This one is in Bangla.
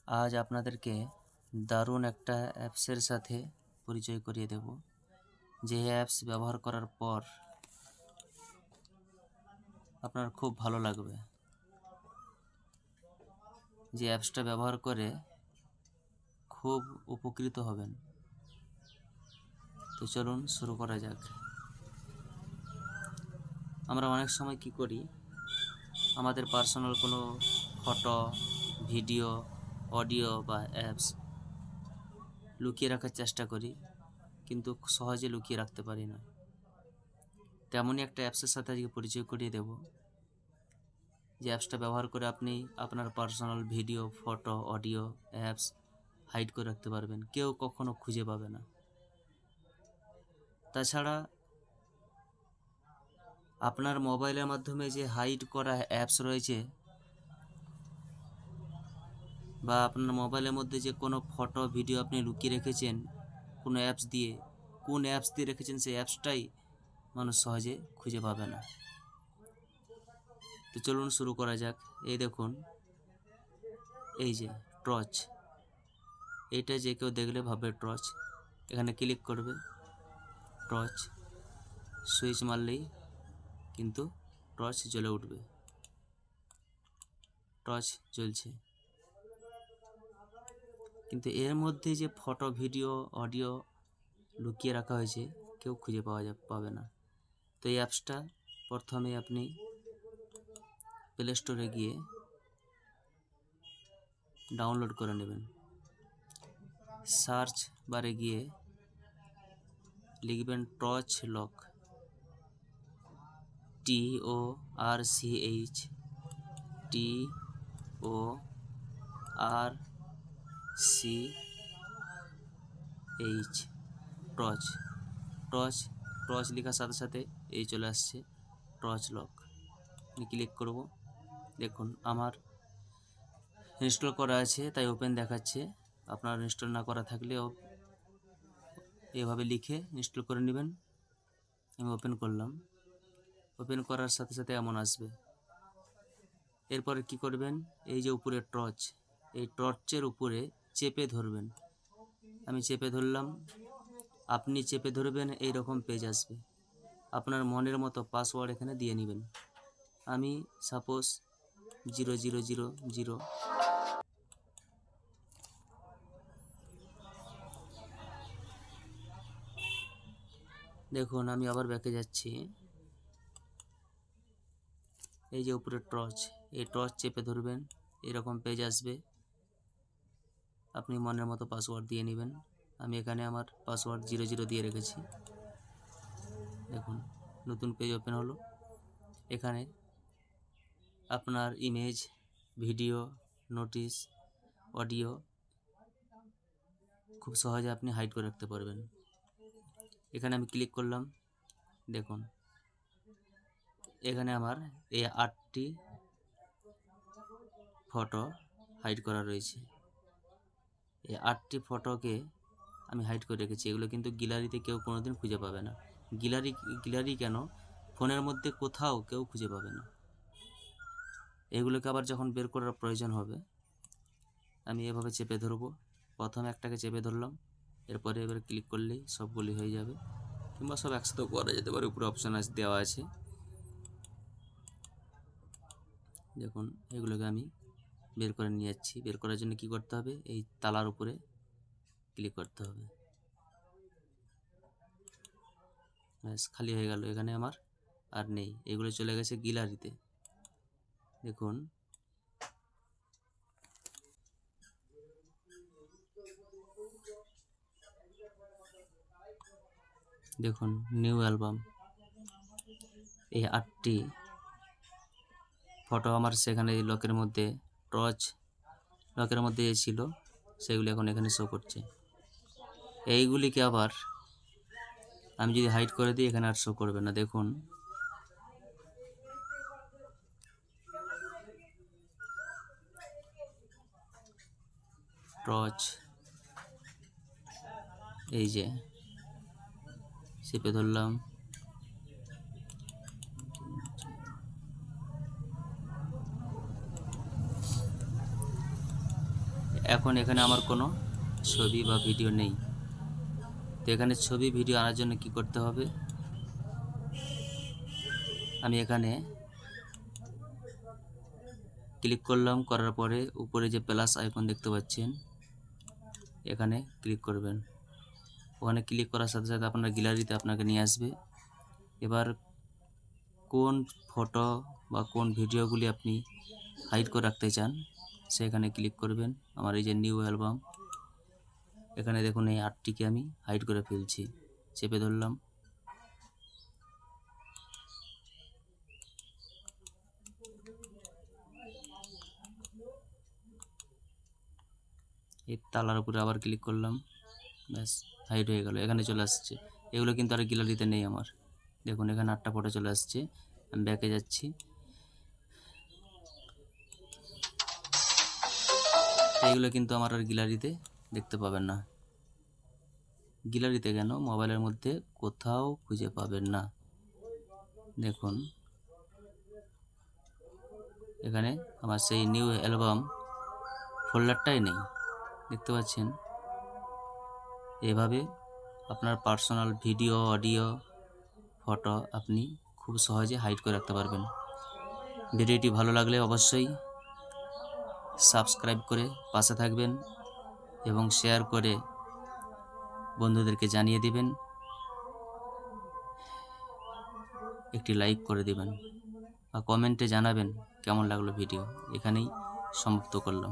আজ আপনাদেরকে দারুণ একটা অ্যাপসের সাথে পরিচয় করিয়ে দেব, যে অ্যাপস ব্যবহার করার পর আপনার খুব ভালো লাগবে। যে অ্যাপসটা ব্যবহার করে খুব উপকৃত হবেন। তো চলুন শুরু করা যাক। আমরা অনেক সময় কি করি, আমাদের পার্সোনাল কোনো ফটো, ভিডিও, অডিও বা অ্যাপস লুকিয়ে রাখার চেষ্টা করি, কিন্তু সহজে লুকিয়ে রাখতে পারি না। তেমনই একটা অ্যাপসের সাথে আজকে পরিচয় করিয়ে দেব, যে অ্যাপসটা ব্যবহার করে আপনি আপনার personal video, photo, audio, apps hide করে রাখতে পারবেন, কেউ কখনো খুঁজে পাবে না। তাছাড়া আপনার মোবাইলের মাধ্যমে যে হাইড করা অ্যাপস রয়েছে, বা আপনার মোবাইলের মধ্যে যে কোনো ফটো, ভিডিও আপনি লুকিয়ে রেখেছেন কোনো অ্যাপস দিয়ে, কোন অ্যাপস দিয়ে রেখেছেন সেই অ্যাপসটাই মানুষ সহজে খুঁজে পাবে না। তো চলুন শুরু করা যাক। এই দেখুন, এই যে টর্চ, এইটা যে কেউ দেখলে ভাববে টর্চ। এখানে ক্লিক করবে, টর্চ সুইচ মারলেই কিন্তু টর্চ জ্বলে উঠবে। টর্চ জ্বলছে, কিন্তু এর মধ্যে যে ফটো, ভিডিও, অডিও লুকিয়ে রাখা হয়েছে কেউ খুঁজে পাবে না। তো এই অ্যাপসটা প্রথমে আপনি প্লে স্টোরে গিয়ে ডাউনলোড করে নেবেন। সার্চ বারে গিয়ে লিখবেন torch lock, TORCH, torch. Torch torch লেখার সাথে সাথে এই চলে আসছে টর্চ লক। আমি ক্লিক করব। দেখুন আমার ইনস্টল করা আছে তাই ওপেন দেখাচ্ছে। আপনার ইনস্টল না করা থাকলেও এভাবে লিখে ইনস্টল করে নেবেন। আমি ওপেন করলাম। ওপেন করার সাথে সাথে এমন আসবে। এরপরে কি করবেন, এই যে উপরে টর্চ, এই টর্চের উপরে চেপে ধরবেন। আমি চেপে ধরলাম, আপনি চেপে ধরবেন, এই রকম পেজ আসবে। আপনার মনের মতো পাসওয়ার্ড এখানে দিয়ে নেবেন। আমি সাপোজ 0000। দেখুন আমি আবার ব্যাকে যাচ্ছি। এই যে উপরে টর্চ, এই টর্চ চেপে ধরবেন, এরকম পেজ আসবে। আপনি মনের মতো পাসওয়ার্ড দিয়ে নেবেন। আমি এখানে আমার পাসওয়ার্ড 00 দিয়ে রেখেছি। দেখুন নতুন পেজ ওপেন হলো। এখানে আপনার ইমেজ, ভিডিও, নোটিশ, অডিও খুব সহজে আপনি হাইড করে রাখতে পারবেন। এখানে আমি ক্লিক করলাম। দেখুন এখানে আমার এই 8টি ফটো হাইড করা রয়েছে। এই 8টি ফটোকে আমি হাইড করে রেখেছি। এগুলো কিন্তু গ্যালারিতে কেউ কোনোদিন খুঁজে পাবে না। গ্যালারি কেন, ফোনের মধ্যে কোথাও কেউ খুঁজে পাবে না। এগুলোকে আবার যখন বের করার প্রয়োজন হবে, আমি এভাবে চেপে ধরবো। প্রথমে একটাকে চেপে ধরলাম, এরপরে এবার ক্লিক করলেই সবগুলি হয়ে যাবে, কিংবা সব একসাথেও করা যেতে পারে। উপরে অপশান দেওয়া আছে। দেখুন এগুলোকে আমি বের করে নিয়ে যাচ্ছি। বের করার জন্য কি করতে হবে, এই তালার উপরে ক্লিক করতে হবে। ব্যাস খালি হয়ে গেল। এখানে আমার আর নেই, এগুলো চলে গেছে গ্যালারিতে। দেখুন দেখুন নিউ অ্যালবাম, এই 8টি ফটো আমার সেখানে লকের মধ্যে, টর্চ লকের মধ্যে ছিল, সেগুলি এখন এখানে শো করছে। এইগুলিকে আবার আমি যদি হাইড করে দিই, এখানে আর শো করবে না। দেখুন টর্চ, এই যে চেপে ধরলাম, এখন এখানে আমার কোনো ছবি বা ভিডিও নেই। তো এখানে ছবি ভিডিও আনার জন্য কি করতে হবে, আমি এখানে ক্লিক করলাম, করার পরে উপরে যে প্লাস আইকন দেখতে পাচ্ছেন এখানে ক্লিক করবেন। ওখানে ক্লিক করার সাথে সাথে আপনার গ্যালারিতে আপনাকে নিয়ে আসবে। এবার কোন ফটো বা কোন ভিডিওগুলি আপনি হাইড করে রাখতে চান সেখানে ক্লিক করবেন। আমার এই যে নিউ অ্যালবাম, এখানে দেখুন এই 8টিকে আমি হাইড করে ফেলছি। চেপে ধরলাম, এই তালার উপরে আবার ক্লিক করলাম, ব্যাস হাইড হয়ে গেল, এখানে চলে আসছে। এগুলো কিন্তু আর গ্যালারিতে নেই আমার। দেখুন এখানে 8টা ফটো চলে আসছে। আমি ব্যাকে যাচ্ছি, এইগুলো কিন্তু আমার আর গ্যালারিতে দেখতে পাবেন না। গ্যালারিতে কেন, মোবাইলের মধ্যে কোথাও খুঁজে পাবেন না। দেখুন এখানে আমার সেই নিউ অ্যালবাম ফোল্ডারটাই নেই, দেখতে পাচ্ছেন। এভাবে আপনার পার্সোনাল ভিডিও, অডিও, ফটো আপনি খুব সহজে হাইড করে রাখতে পারবেন। ভিডিওটি ভালো লাগলে অবশ্যই সাবস্ক্রাইব করে পাশে থাকবেন এবং শেয়ার করে বন্ধুদেরকে জানিয়ে দিবেন, একটি লাইক করে দিবেন বা কমেন্টে জানাবেন কেমন লাগলো ভিডিও। এখানেই সমাপ্ত করলাম।